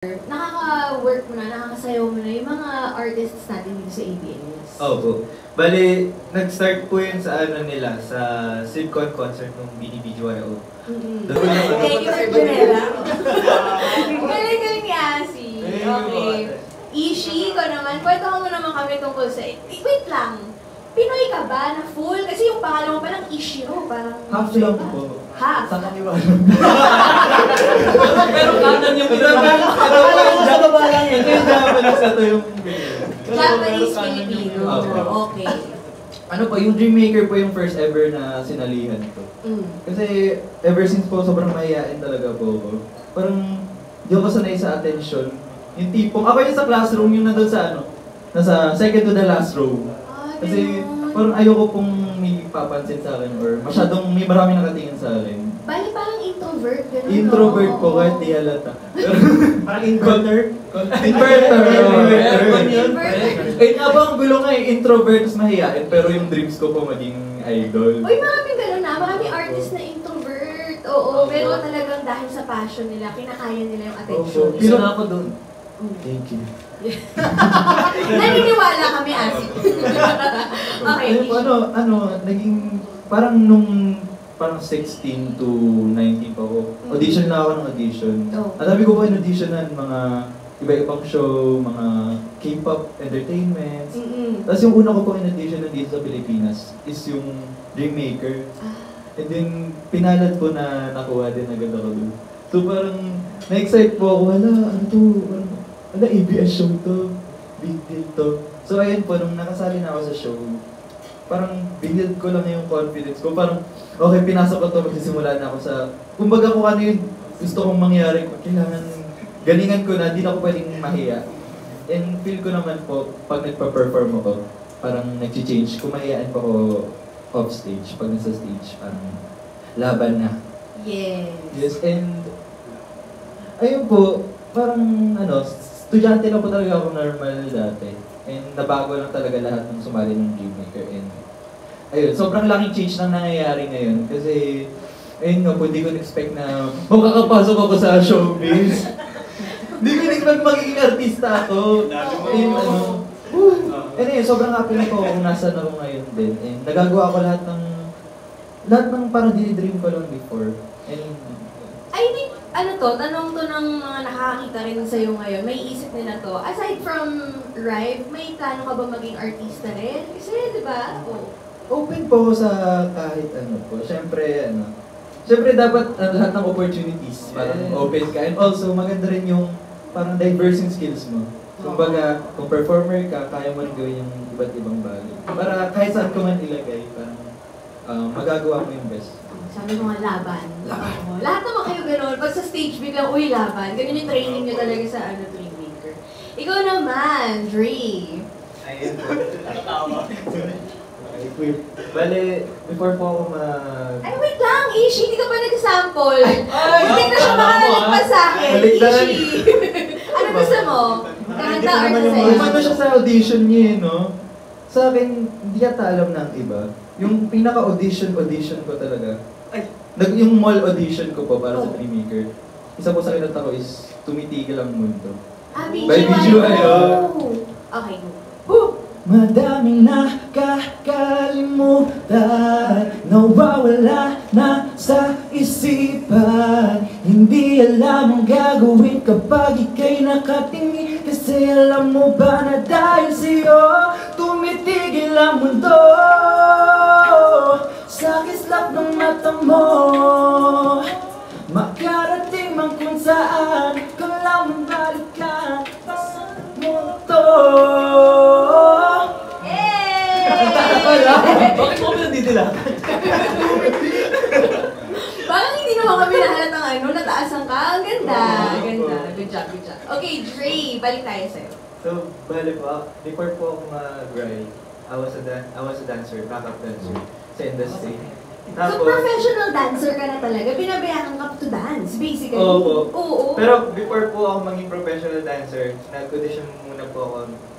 Nakaka-work mo na, nakakasayaw mo na yung mga artists natin dito sa ABS. Opo. Bali, nag-start po yun sa ano nila, sa Sibcon concert ng BDBGYO. Thank you, Sir Janela. Galing ni Asi. Okay. Ishi, ko naman, kwento mo naman kami tungkol sa... Wait lang. Pinoy ka ba na full? Kasi yung pangalan mo palang Ishiro, parang... Half lang po. Half? Sa kaniwala. Pero kanan yung pinag-alala. Sa baba lang yun. Ito yung Japanese, ito yung... Japanese-Filipino. Okay. Ano po, yung Dreammaker po yung first ever na sinalihan ko. Kasi ever since po, sobrang mahihain talaga po ako. Parang di ako sanay sa attention. Yung tipong, ako yung sa classroom, yung nandun sa ano, nasa second to the last row. Kasi parang ayoko pong may papansin sa akin or masyadong may marami nakatingin sa akin. Bali parang introvert, gano'n, Introvert po kahit di halata. Parang inverter? Inverter! Eh nga ba ang gulo nga eh, introvert mas mahihain pero yung dreams ko po maging idol. Uy, maraming gano'n na. Maraming artist na introvert. Oo, pero talagang dahil sa passion nila, kinakaya nila yung attention. Isa na ako doon. Thank you. Naniniwala kami, Asi. Okay. Naging parang nung parang 16 to 19 pa ako. Audition na ako ng audition. Ang dami ko po in-auditionan, mga iba-ibang show, mga K-pop entertainments. Tapos yung una ko po in-audition dito sa Pilipinas is yung Dreammaker. And then, pinalad po na nakuha din agad ako doon. So parang, na-excite po ako, ano to, ABS show to, big deal to. So ayun po, nung nakasali na ako sa show, parang binuild ko lang yung confidence ko. Parang, okay, pinasok ko to, magsisimula na ako sa, kumbaga kung ano yung gusto kong mangyari, kailangan, galingan ko na, di na ako pwedeng mahiya. And feel ko naman po, pag nagpa-perform ako, parang nag-change, kumahiyaan pa ako off stage, pag nasa stage, parang laban na. Yes, and ayun po, parang estudyante lang po talaga ako normal dati. And nabago lang talaga lahat ng sumali ng Dreammaker. And ayun, sobrang laking change nang nangyayari ngayon. Kasi, ayun nga po, hindi ko na-expect na makakapasok ako sa showbiz. Hindi ko na-expect magiging artista ako. And ayun, sobrang happy na po kung nasan ako ngayon din. And nagagawa ko lahat ng parang dinidream ko lang before. And I think, tanong to ng mga nakakakita rin sa'yo ngayon, may isip nila to. Aside from Rive, may plano ka ba maging artista rin? Kasi, di ba? Open po ako sa kahit ano po. Siyempre dapat lahat ng opportunities, parang open ka. And also, maganda rin yung parang diverse yung skills mo. Kumbaga, kung performer ka, kaya mo rin gawin yung iba't ibang bagay. Para kahit saan ko man ilagay, parang magagawa mo yung best. Sabi mo nga, laban. Lahat naman kayo gano'n. Pag sa stage, biglang, uy, laban. Ganun yung training nyo talaga sa Dreammaker. Ikaw naman, Dre. Ayun po. Bale, before po ako Ay, wait lang, Ishi, hindi ka pa nag-sample. Hindi na siya makalalag pa sa akin. Ishi. Ano gusto mo? Kanta or sasayaw? Umano siya sa audition niya no? Sa akin, hindi yata alam ng iba. Yung pinaka-audition ko talaga. Yung mall audition ko po para sa Dreammaker. Isa po sa kinanta ko is Tumitigil ang Mundo. By BGYO. Okay, go. Madaming nakakalimutan, nawawala na sa isipan. Hindi alam ang gagawin kapag ika'y nakatingin. Kasi alam mo ba na dahil sa'yo, tumitigil ang mundo. Sa kislap ng mata mo, makarating man kung saan, kung lang mabalikan mo to. Bakit mo pinanditilakan? Parang hindi naman kami nahalatang nataasan ka. Ang ganda. Good job. Okay, Dre, balik tayo sa'yo. So, bale po, before po ako mag-grind, I was a dancer, backup dancer sa industry. So, professional dancer ka na talaga? Pinabayaan ka to dance, basically? Oo. Pero before po ako maging professional dancer, nag-audition muna po ako.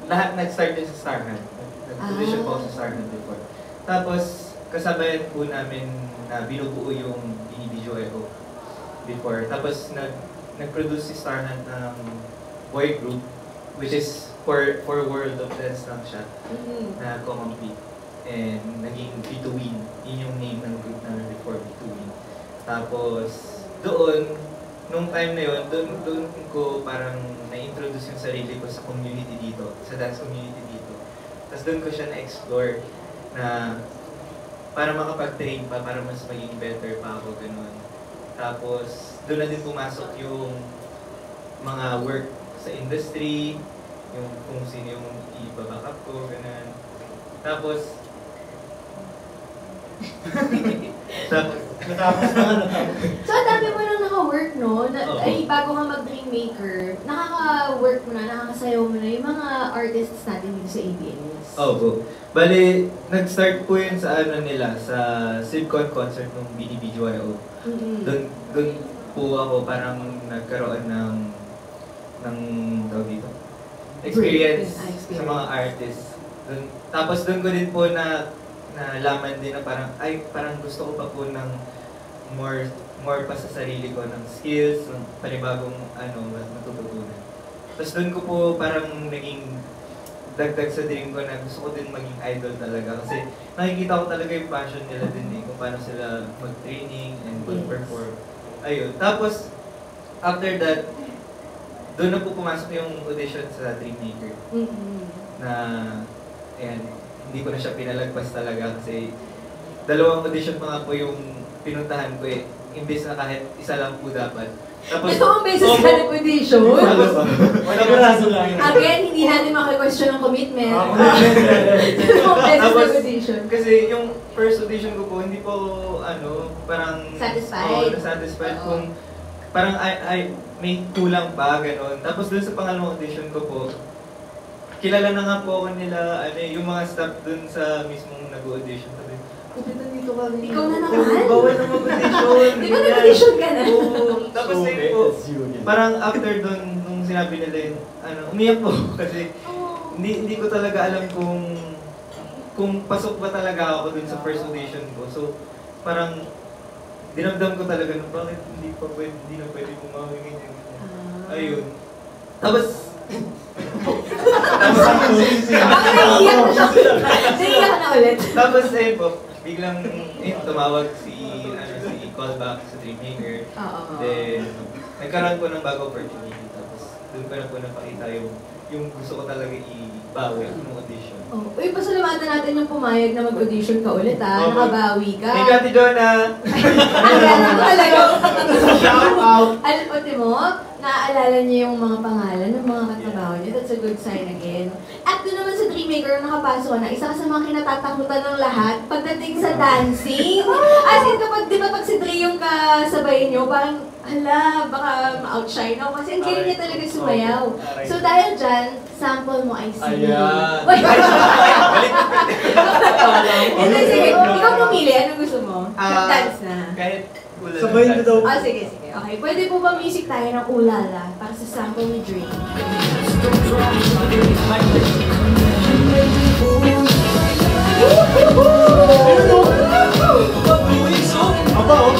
Lahat nag-start din sa Starhunt. Nag-audition po ako sa Starhunt before. Tapos, kasabayan po namin na binubuo yung BDBGYO before. Tapos, nag-produce si Starhunt ng boy group, which is for World of Dance lang siya, na co-compete. And naging B2Win. Yun yung name ng group namin before, B2Win. Tapos, doon, nung time na yun, doon ko parang na-introduce yung sarili ko sa community dito, sa dance community dito. Tapos doon ko siya na-explore na para makapag-train pa, para mas maging better pa ako, ganun. Tapos, doon na din pumasok yung mga work sa industry, yung kung sino yung i-back ko, ganun. Tapos, Natapos na ano. So, ang dami mo nang naka-work, no? Ay, bago ka mag-Dreammaker, nakaka-work mo na, nakakasayaw mo na yung mga artists natin dito sa ABS. Opo. Bali, nag-start po yun sa ano nila, sa Sibcon concert ng BDBGYO. Doon po ako parang nagkaroon ng tawag dito, experience sa mga artists. Tapos doon ko din po nalaman din na parang gusto ko pa po ng more pa sa sarili ko, ng skills, ng panibagong matututunan. Tapos doon ko po parang naging dagdag sa dream ko na gusto ko din maging idol talaga. Kasi nakikita ko talaga yung passion nila din kung paano sila mag-training and mag-perform. Ayun. Tapos, after that, doon na po pumasok yung audition sa Dreammaker. Na, ayan, hindi ko na siya pinalagpas talaga kasi dalawang audition pa nga po yung pinuntahan ko imbes na kahit isa lang po dapat. Tapos, dalawang beses ka nag-audition? Sigurado lang. Again, hindi natin maki-question ng commitment. Dalawang beses nag-audition. Kasi yung first audition ko po, hindi po parang satisfied. Satisfied kung parang may kulang pa, gano'n. Tapos dun sa pangalawang audition ko po, kilala na nga po ako nila, yung mga staff dun sa mismong nag-audition. Sabi, dito ka. Ikaw na naman? Bawal na mag-audition. Di ba nag-audition ka na? Oo. Tapos po, parang after dun, nung sinabi nila yun, umiyak po kasi hindi ko talaga alam kung pasok ba talaga ako dun sa first audition ko. So, parang dinamdam ko talaga na bakit hindi na pwede bumawin ganyan. Ayun. Tapos, naiiyak na ulit. Tapos ayun po, biglang tumawag si callback sa Dreammaker. Then, nagkaroon po ng bago opportunity. Tapos, doon ko na po napakita yung gusto ko talaga i-bawi ng audition. Uy, pasalamatan natin yung pumayag na mag-audition ka ulit nakabawi ka. Thank you, Ate Jonah! Ang talaga. Shout out! Alam mo, naaalala niyo yung mga pangalan ng mga katabaho niyo. That's a good sign again. At doon naman sa Dreammaker, nakapasok ka na, isa ka sa mga kinatatakutan ng lahat pagdating sa dancing. As in, kapag, di ba pag si Dre yung kasabay niyo, parang, hala, baka ma-outshine ako kasi ang galing niya talaga sumayaw. So dahil dyan, sample mo ay sino. Hindi, sige. Ikaw pumili. Anong gusto mo? Dance na. Kahit ulala. Sabay na daw. Sige. Okay, pwede po ba music tayo ng Ulala para sa sample ni Dre? Aba, oh!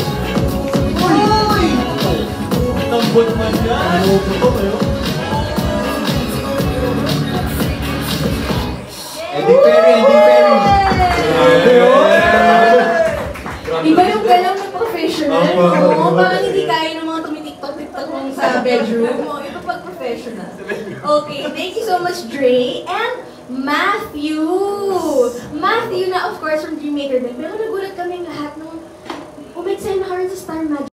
Uy! Tambot man yan! Ano po to kayo? Eddie Perry! Iba yung galang na professional, no? Parang hindi kaya ng mga tumitiktok-tiktok mo sa bedroom. Iba pag professional. Okay, thank you so much, Dre. And Matthew! Matthew na, of course, from Dreammaker din. Pero nagulat kaming lahat nung umexcel na ka rin sa Star Magic.